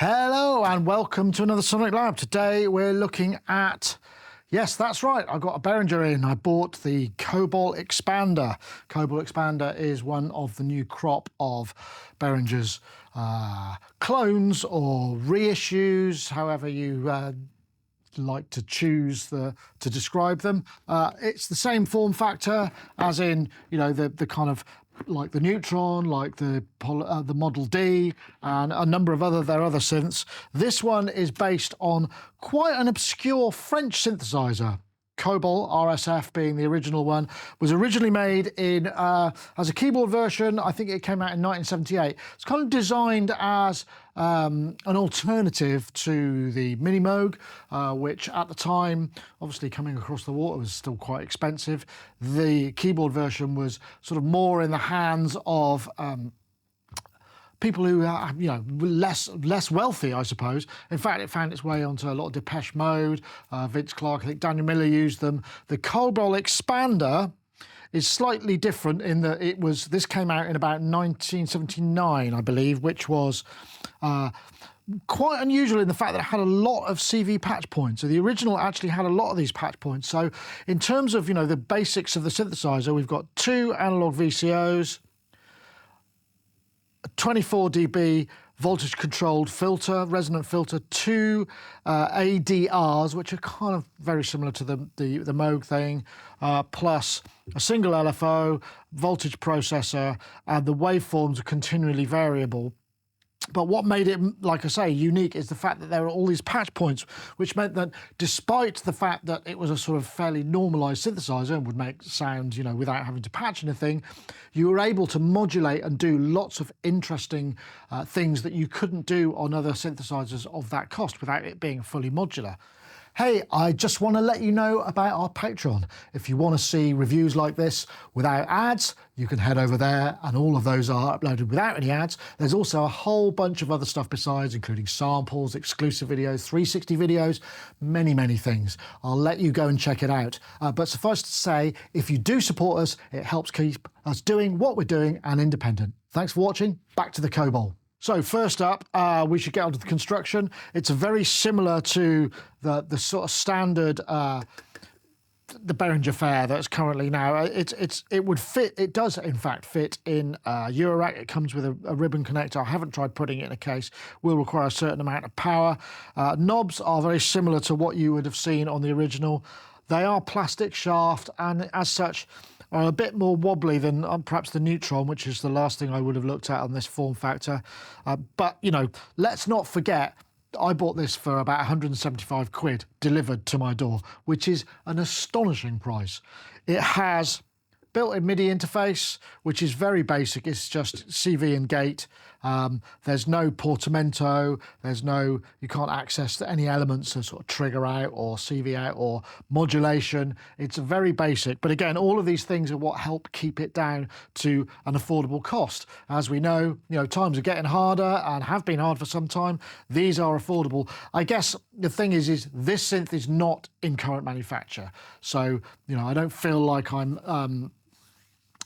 Hello and welcome to another SonicLAB. Today we're looking at, yes, that's right, I got a Behringer in. I bought the Kobol Expander. Kobol Expander is one of the new crop of Behringer's clones or reissues, however you like to choose to describe them. It's the same form factor as in, you know, the kind of like the Neutron, like the Model D, and a number of their other synths. This one is based on quite an obscure French synthesizer. Kobol RSF being the original one, was originally made in as a keyboard version. I think it came out in 1978. It's kind of designed as an alternative to the Minimoog, which at the time, obviously coming across the water, was still quite expensive. The keyboard version was sort of more in the hands of people who are, you know, less wealthy, I suppose. In fact, it found its way onto a lot of Depeche Mode. Vince Clarke, I think Daniel Miller used them. The Kobol Expander is slightly different in that this came out in about 1979, I believe, which was quite unusual in the fact that it had a lot of CV patch points. So the original actually had a lot of these patch points. So in terms of, you know, the basics of the synthesizer, we've got 2 analog VCOs, a 24 dB voltage controlled filter, resonant filter, 2 ADRs, which are kind of very similar to the Moog thing, plus a single LFO, voltage processor, and the waveforms are continually variable. But what made it, like I say, unique is the fact that there are all these patch points, which meant that despite the fact that it was a sort of fairly normalized synthesizer and would make sound, you know, without having to patch anything, you were able to modulate and do lots of interesting things that you couldn't do on other synthesizers of that cost without it being fully modular. Hey, I just want to let you know about our Patreon. If you want to see reviews like this without ads, you can head over there, and all of those are uploaded without any ads. There's also a whole bunch of other stuff besides, including samples, exclusive videos, 360 videos, many, many things. I'll let you go and check it out. But suffice to say, if you do support us, it helps keep us doing what we're doing and independent. Thanks for watching. Back to the Kobol. So first up, we should get onto the construction. It's very similar to the sort of standard the Behringer fare that's currently now. It would fit. It does in fact fit in Eurorack. It comes with a ribbon connector. I haven't tried putting it in a case. Will require a certain amount of power. Knobs are very similar to what you would have seen on the original. They are plastic shaft, and as such are a bit more wobbly than perhaps the Neutron, which is the last thing I would have looked at on this form factor. But, you know, let's not forget, I bought this for about 175 quid delivered to my door, which is an astonishing price. It has built-in MIDI interface, which is very basic. It's just CV and gate. There's no portamento. You can't access any elements of sort of trigger out or CV out or modulation. It's very basic. But again, all of these things are what help keep it down to an affordable cost. As we know, you know, times are getting harder and have been hard for some time. These are affordable. I guess the thing is this synth is not in current manufacture. So, you know, I don't feel like I'm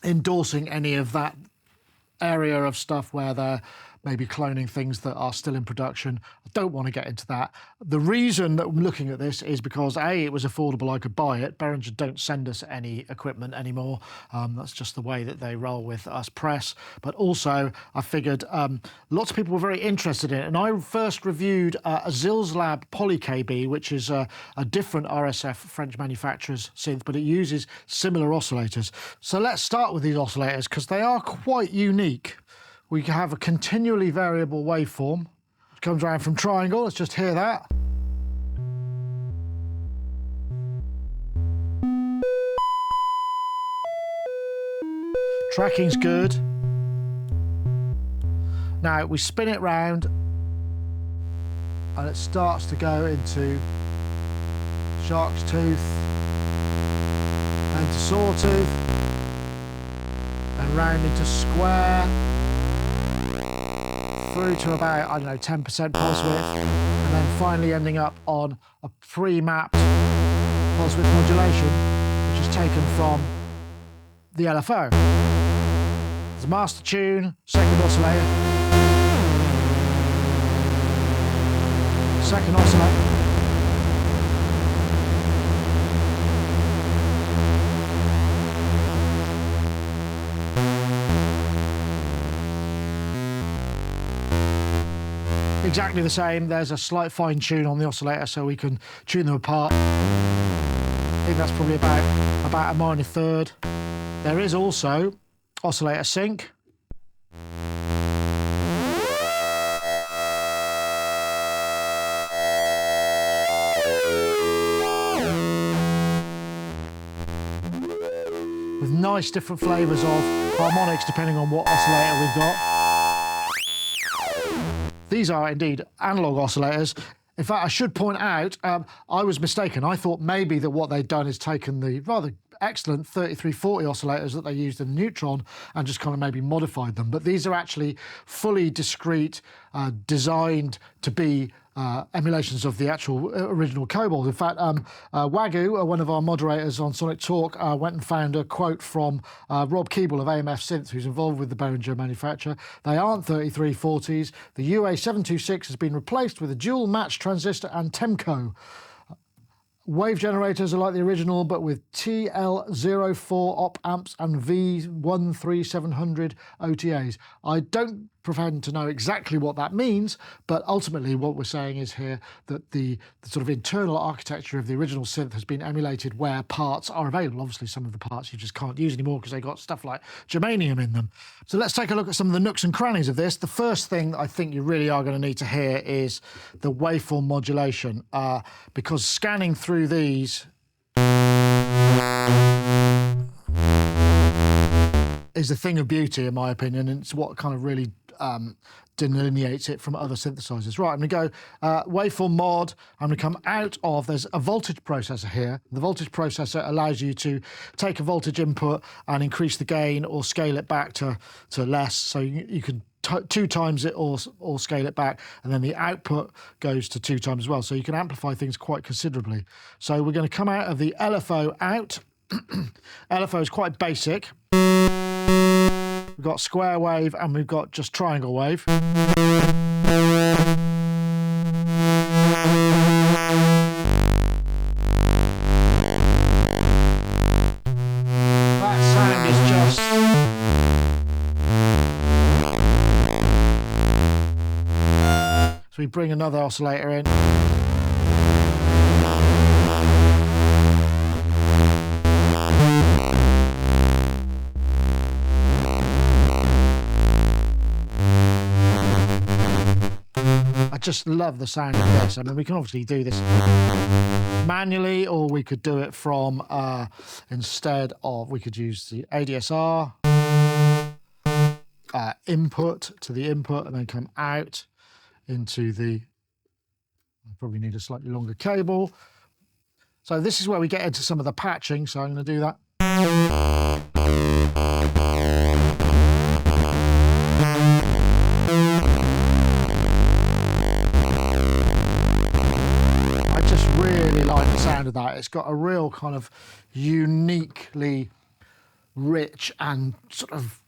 endorsing any of that area of stuff where they're maybe cloning things that are still in production. I don't want to get into that. The reason that I'm looking at this is because A, it was affordable, I could buy it. Behringer don't send us any equipment anymore. That's just the way that they roll with us press. But also, I figured lots of people were very interested in it. And I first reviewed a SonicLAB Poly KB, which is a different RSF French manufacturer's synth, but it uses similar oscillators. So let's start with these oscillators because they are quite unique. We have a continually variable waveform, which comes around from triangle. Let's just hear that. Tracking's good. Now we spin it round and it starts to go into shark's tooth, and to sawtooth, and round into square, through to about, I don't know, 10% pulse width, and then finally ending up on a pre-mapped pulse width modulation, which is taken from the LFO. There's a master tune, second oscillator. Second oscillator. Exactly the same. There's a slight fine tune on the oscillator so we can tune them apart. I think that's probably about a minor third. There is also oscillator sync. With nice different flavours of harmonics depending on what oscillator we've got. These are indeed analog oscillators. In fact, I should point out, I was mistaken. I thought maybe that what they'd done is taken the rather excellent 3340 oscillators that they used in the Neutron and just kind of maybe modified them. But these are actually fully discrete, designed to be emulations of the actual original Kobol. In fact, Wagyu, one of our moderators on Sonic Talk, went and found a quote from Rob Keeble of AMF Synth, who's involved with the Behringer manufacturer. They aren't 3340s. The UA726 has been replaced with a dual match transistor and Temco. Wave generators are like the original, but with TL04 op amps and V13700 OTAs. I don't pretend to know exactly what that means, but ultimately what we're saying is here that the sort of internal architecture of the original synth has been emulated where parts are available. Obviously, some of the parts you just can't use anymore because they've got stuff like germanium in them. So let's take a look at some of the nooks and crannies of this. The first thing I think you really are going to need to hear is the waveform modulation, because scanning through these is a thing of beauty, in my opinion, and it's what kind of really delineates it from other synthesizers. Right, I'm going to go waveform mod. I'm going to come out of, there's a voltage processor here. The voltage processor allows you to take a voltage input and increase the gain or scale it back to less. So you can 2 times it or scale it back, and then the output goes to 2 times as well. So you can amplify things quite considerably. So we're going to come out of the LFO out. LFO is quite basic. We've got square wave and we've got just triangle wave. That sound is just... So we bring another oscillator in. I just love the sound of this. I mean, we can obviously do this manually, or we could do it from, instead of, we could use the ADSR input to the input and then come out into the, I probably need a slightly longer cable. So this is where we get into some of the patching, so I'm going to do that. Really like the sound of that. It's got a real kind of uniquely rich and sort of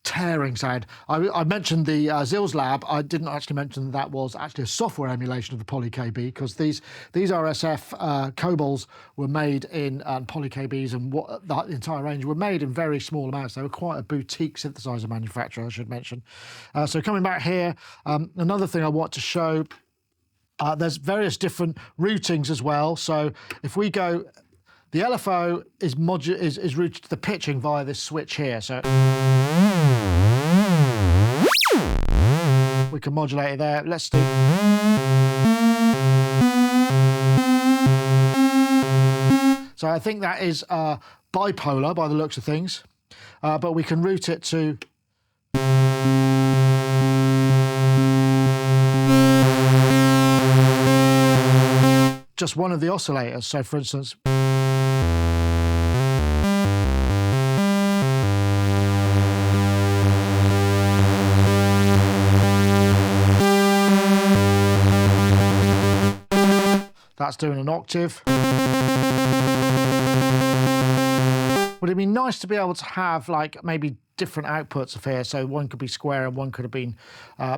tearing sound. I mentioned the SonicLAB. I didn't actually mention that was actually a software emulation of the Poly KB, because these RSF Kobols were made in Poly KBs, and what that entire range were made in very small amounts. They were quite a boutique synthesizer manufacturer, I should mention. So coming back here, another thing I want to show. There's various different routings as well. So if we go, the LFO is routed to the pitching via this switch here. So we can modulate it there. Let's do. So I think that is bipolar by the looks of things, but we can route it to. Just one of the oscillators. So for instance, that's doing an octave. Would it be nice to be able to have like maybe different outputs of here. So one could be square and one could have been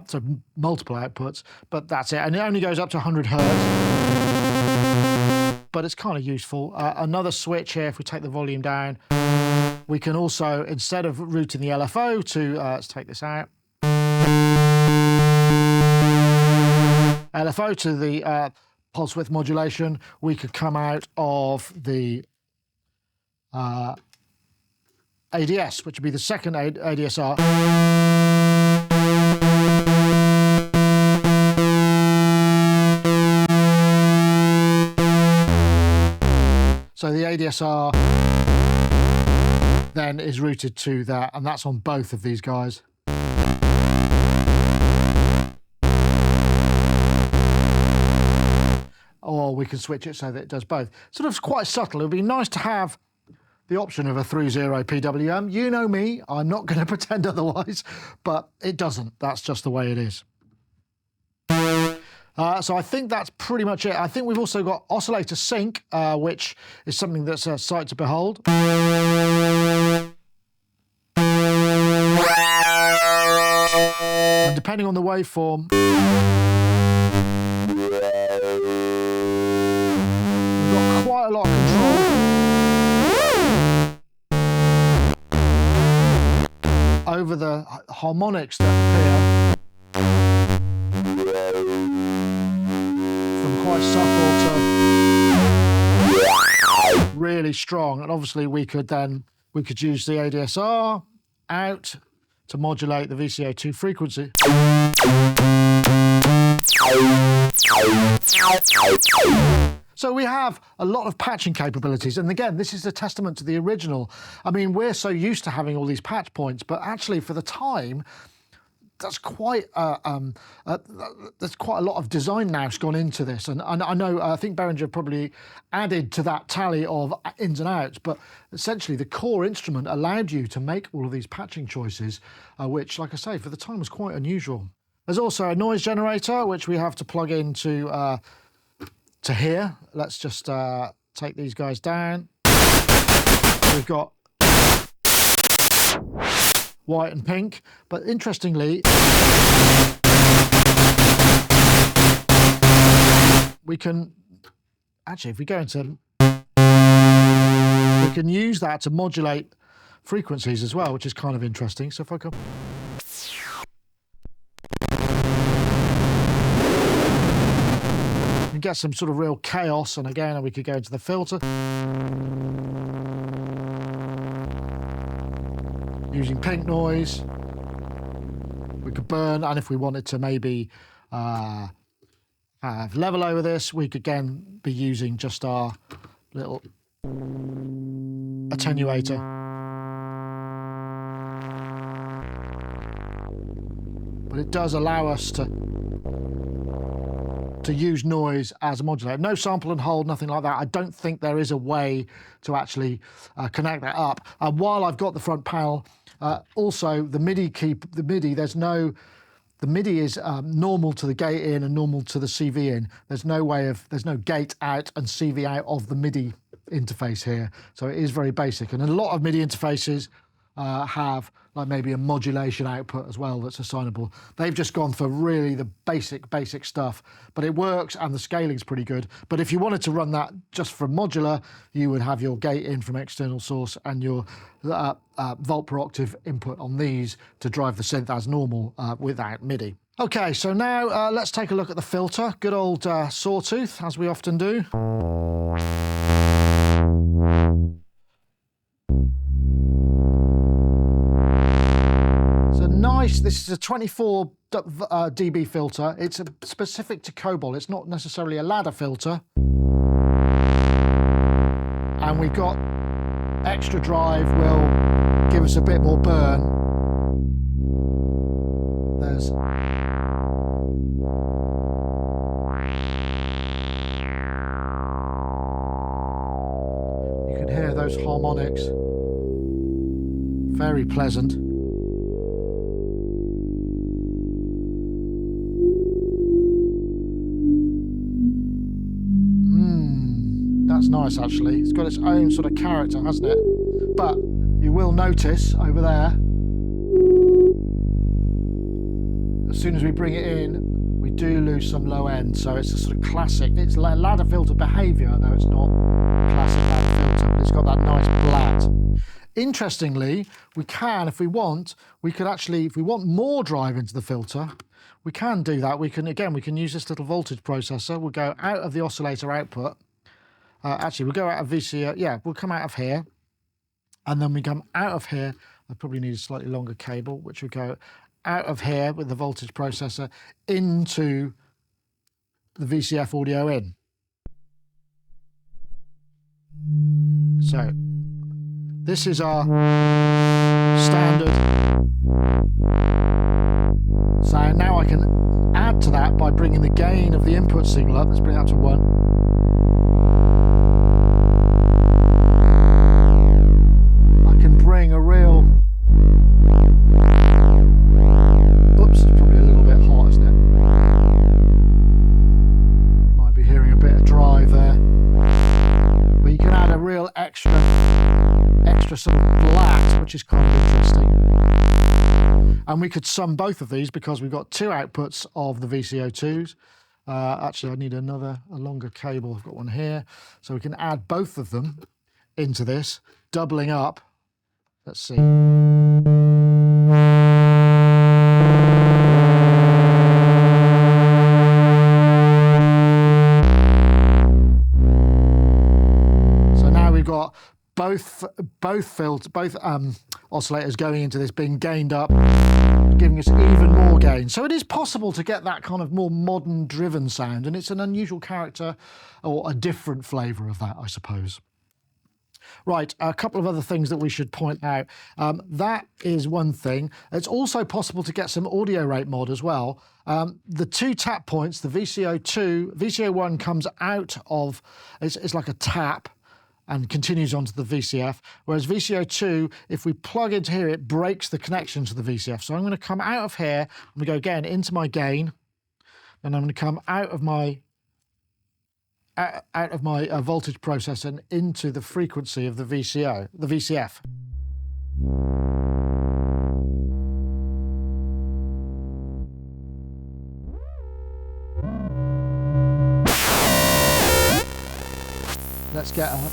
so multiple outputs, but that's it. And it only goes up to 100 hertz, but it's kind of useful. Another switch here, if we take the volume down, we can also, instead of routing the LFO to, let's take this out, LFO to the pulse width modulation, we could come out of the ADS, which would be the second ADSR. So the ADSR then is routed to that, and that's on both of these guys. Or we can switch it so that it does both. Sort of quite subtle. It would be nice to have the option of a 3.0 PWM. You know me, I'm not going to pretend otherwise, but it doesn't. That's just the way it is. So I think that's pretty much it. I think we've also got Oscillator Sync, which is something that's a sight to behold. And depending on the waveform, we've got quite a lot of control over the harmonics that appear. From quite subtle to really strong. And obviously we could use the ADSR out to modulate the VCO2 frequency. So we have a lot of patching capabilities, and again, this is a testament to the original. I mean, we're so used to having all these patch points, but actually for the time, that's quite there's quite a lot of design now has gone into this, and I know I think Behringer probably added to that tally of ins and outs, but essentially the core instrument allowed you to make all of these patching choices, which, like I say, for the time was quite unusual. There's also a noise generator which we have to plug into to here. Let's just take these guys down. We've got white and pink, but interestingly, we can actually, if we go into, we can use that to modulate frequencies as well, which is kind of interesting. So if I come, and get some sort of real chaos, and again, we could go into the filter. Using pink noise, we could burn, and if we wanted to maybe have level over this, we could again be using just our little attenuator. But it does allow us to use noise as a modulator. No sample and hold, nothing like that. I don't think there is a way to actually connect that up. While I've got the front panel, also the MIDI there's no, the MIDI is normal to the gate in and normal to the CV in. There's no gate out and CV out of the MIDI interface here. So it is very basic. And a lot of MIDI interfaces have like maybe a modulation output as well that's assignable. They've just gone for really the basic stuff, but it works and the scaling's pretty good. But if you wanted to run that just from modular, you would have your gate in from external source and your volt per octave input on these to drive the synth as normal without MIDI. Okay, so now let's take a look at the filter. Good old sawtooth, as we often do. Nice. This is a 24 dB filter. It's specific to Kobol. It's not necessarily a ladder filter. And we've got extra drive will give us a bit more burn. There's you can hear those harmonics. Very pleasant. That's nice, actually. It's got its own sort of character, hasn't it? But you will notice over there, as soon as we bring it in, we do lose some low end. So it's a sort of classic, it's like ladder filter behavior, though it's not classic ladder filter, but it's got that nice blat. Interestingly, we can, if we want, we could actually, if we want more drive into the filter, we can do that. We can, again, we can use this little voltage processor. We'll go out of the oscillator output. Actually, we'll go out of VCO, yeah, we'll come out of here. And then we come out of here. I probably need a slightly longer cable, which will go out of here with the voltage processor into the VCF audio in. So this is our standard sound. Now I can add to that by bringing the gain of the input signal up. Let's bring that to 1. Bring a real, oops, it's probably a little bit hot, isn't it? Might be hearing a bit of drive there, but you can add a real extra sort of blat, which is kind of interesting. And we could sum both of these because we've got 2 outputs of the VCO2s. Actually, I need a longer cable. I've got one here, so we can add both of them into this, doubling up. Let's see. So now we've got both oscillators going into this, being gained up, giving us even more gain. So it is possible to get that kind of more modern driven sound, and it's an unusual character or a different flavour of that, I suppose. Right, a couple of other things that we should point out. That is one thing. It's also possible to get some audio rate mod as well. The 2 tap points, the VCO2, VCO1 comes out of, it's like a tap and continues onto the VCF, whereas VCO2, if we plug into here, it breaks the connection to the VCF. So I'm going to come out of here, I'm going to go again into my gain, and I'm going to come out of my voltage processor and into the frequency of the VCF. Let's get her.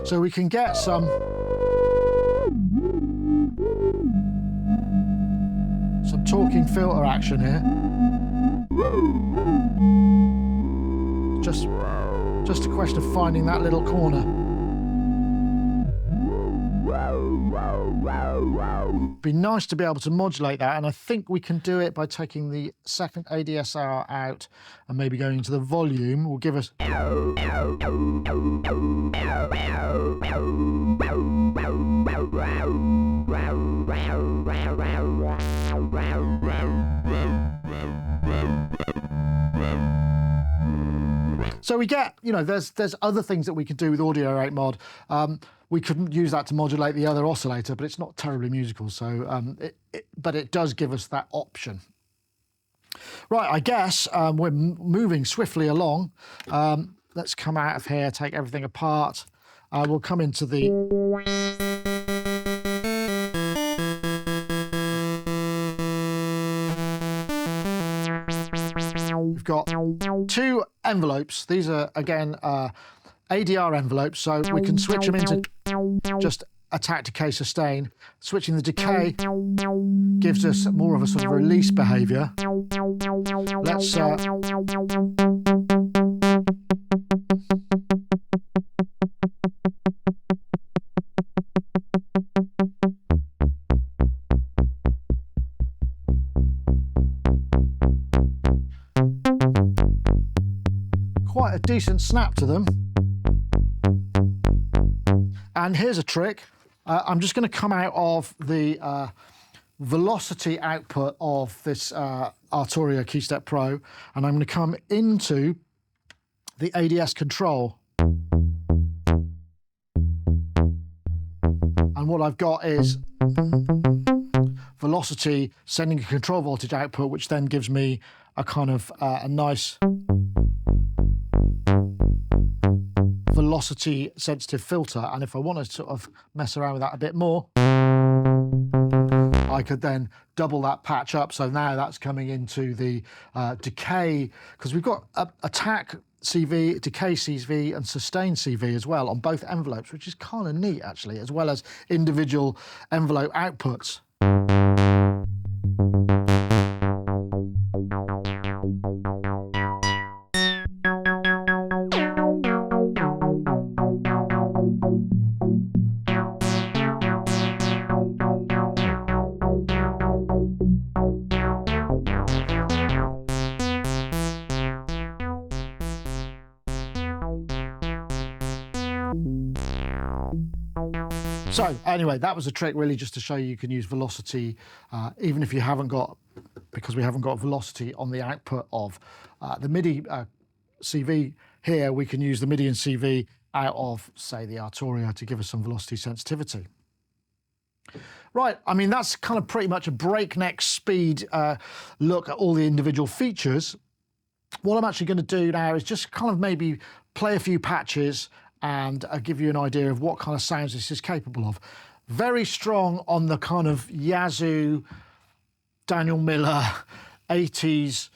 So we can get some talking filter action here. Just a question of finding that little corner. Be nice to be able to modulate that, and I think we can do it by taking the second ADSR out and maybe going into the volume will give us. So we get, you know, there's other things that we can do with audio rate mod. We couldn't use that to modulate the other oscillator, but it's not terribly musical. So, but it does give us that option. Right, I guess we're moving swiftly along. Let's come out of here, take everything apart. We'll come into the... We've got 2 envelopes. These are, again, ADR envelopes, so we can switch them into just attack, decay, sustain. Switching the decay gives us more of a sort of release behaviour. Let's... quite a decent snap to them. And here's a trick. I'm just going to come out of the velocity output of this Arturia Keystep Pro, and I'm going to come into the ADS control. And what I've got is velocity sending a control voltage output, which then gives me a kind of a nice velocity sensitive filter, and if I want to sort of mess around with that a bit more, I could then double that patch up. So now that's coming into the decay, because we've got attack CV, decay CV, and sustain CV as well on both envelopes, which is kind of neat actually, as well as individual envelope outputs. So anyway, that was a trick really just to show you can use velocity, even if you haven't got, because we haven't got velocity on the output of the MIDI CV here, we can use the MIDI and CV out of, say, the Arturia to give us some velocity sensitivity. Right, I mean, that's kind of pretty much a breakneck speed look at all the individual features. What I'm actually going to do now is just kind of maybe play a few patches and give you an idea of what kind of sounds this is capable of. Very strong on the kind of Yazoo, Daniel Miller, 80s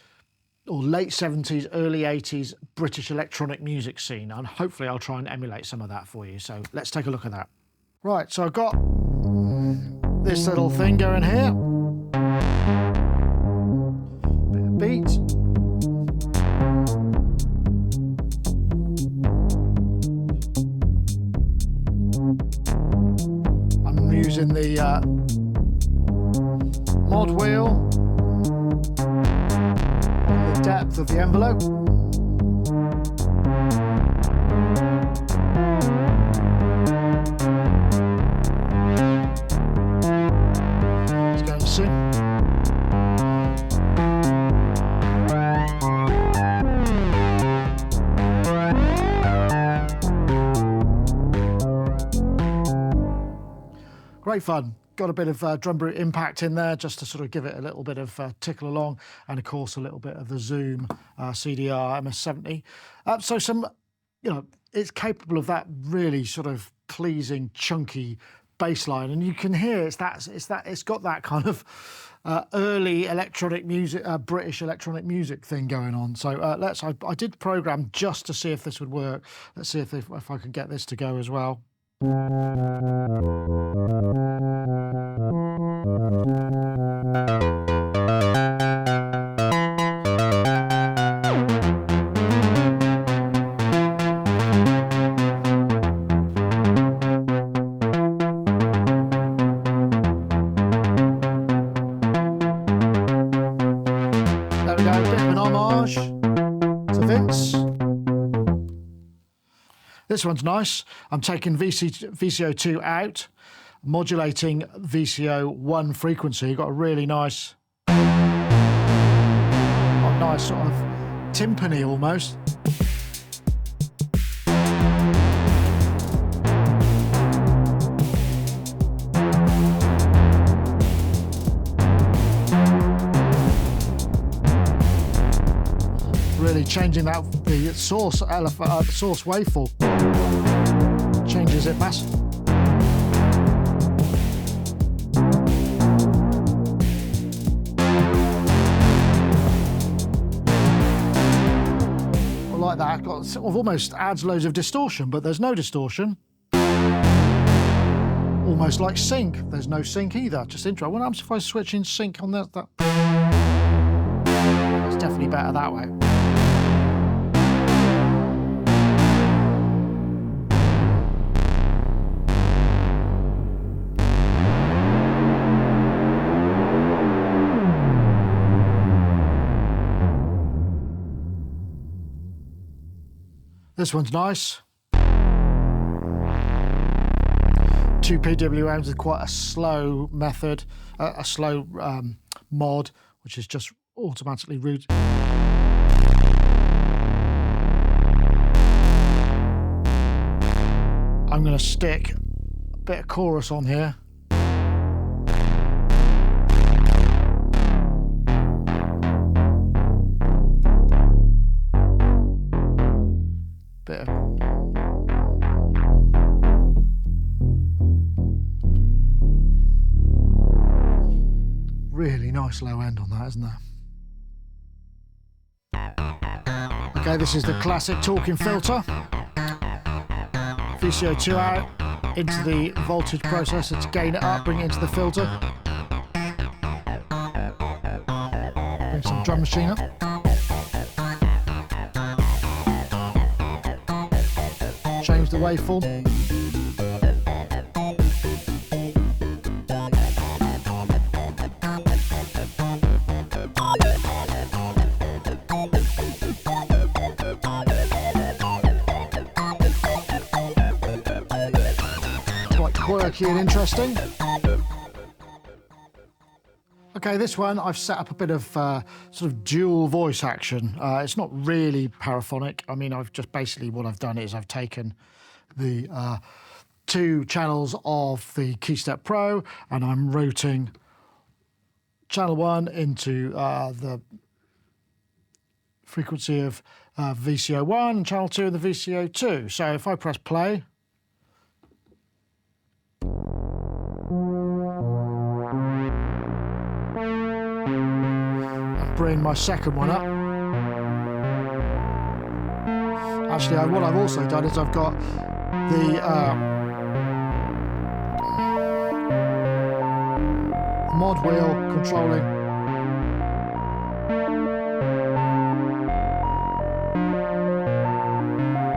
or late 70s, early 80s British electronic music scene, and hopefully I'll try and emulate some of that for you. So let's take a look at that. Right, so I've got this little thing going here. Bit of beat. Using the mod wheel and the depth of the envelope. It's going to sing. Great fun. Got a bit of drum brute impact in there just to sort of give it a little bit of tickle along, and of course a little bit of the Zoom CDR MS-70. So some, you know, it's capable of that really sort of pleasing, chunky bass line, and you can hear it's got that kind of early electronic music, British electronic music thing going on. So I did program just to see if this would work. Let's see if I can get this to go as well. There we go, a bit of an homage to Vince. This one's nice. I'm taking VCO2 out, modulating VCO1 frequency. You've got a really nice, sort of timpani almost. Really changing that the source waveform changes it massively. I like that. Got sort of almost adds loads of distortion, but there's no distortion. Almost like sync. There's no sync either. Just intro. What happens if I switch in sync on that? It's definitely better that way. This one's nice. 2 PWMs with quite a slow method, a slow mod, which is just automatically routed. I'm going to stick a bit of chorus on here. Bit of nice low end on that, isn't there? Okay, this is the classic talking filter. VCO2 out into the voltage processor to gain it up, bring it into the filter. Bring some drum machine up. Change the waveform. Quirky and interesting. Okay, this one I've set up a bit of sort of dual voice action. It's not really paraphonic. I mean, I've just basically what I've done is I've taken the 2 channels of the KeyStep Pro and I'm routing channel 1 into the frequency of VCO1 and channel 2 in the VCO2. So if I press play, bring my second one up. Actually, what I've also done is I've got the mod wheel controlling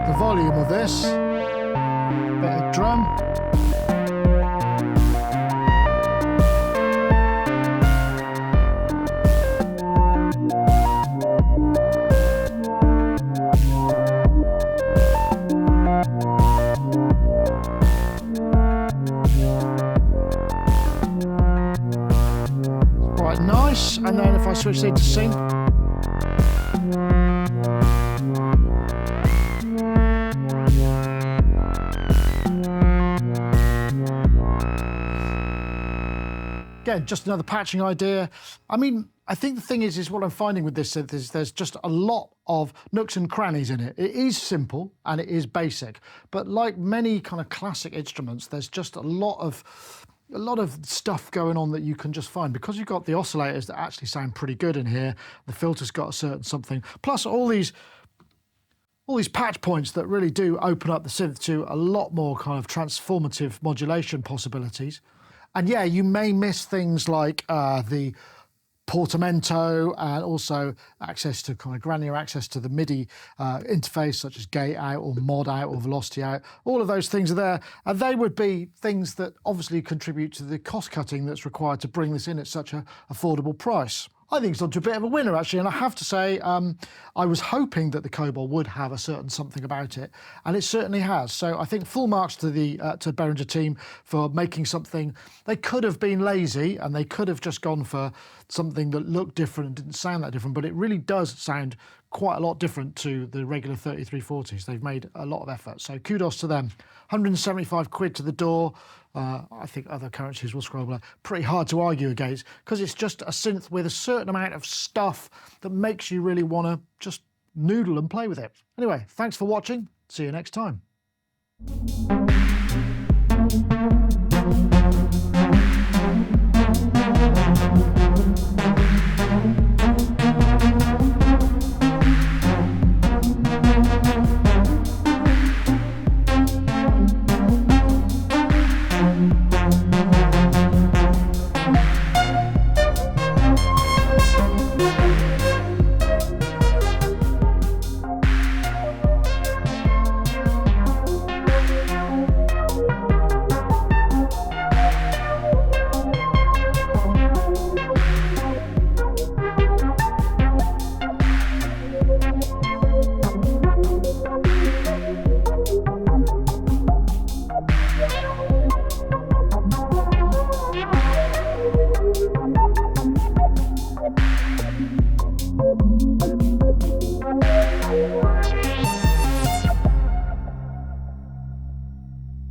the volume of this. Bit of drum. Nice, and then if I switch it to synth, again, just another patching idea. I mean, I think the thing is what I'm finding with this synth is there's just a lot of nooks and crannies in it. It is simple and it is basic, but like many kind of classic instruments, there's just a lot of stuff going on that you can just find because you've got the oscillators that actually sound pretty good in here. The filter's got a certain something, plus all these patch points that really do open up the synth to a lot more kind of transformative modulation possibilities. And yeah, you may miss things like the portamento and also access to kind of granular access to the MIDI interface, such as gate out or mod out or velocity out. All of those things are there, and they would be things that obviously contribute to the cost cutting that's required to bring this in at such an affordable price. I think it's onto a bit of a winner, actually, and I have to say I was hoping that the Kobol would have a certain something about it, and it certainly has. So I think full marks to the Behringer team for making something. They could have been lazy, and they could have just gone for something that looked different and didn't sound that different, but it really does sound quite a lot different to the regular 3340s. They've made a lot of effort, so kudos to them. 175 quid to the door. I think other currencies will scroll below. Pretty hard to argue against because it's just a synth with a certain amount of stuff that makes you really want to just noodle and play with it. Anyway, thanks for watching. See you next time.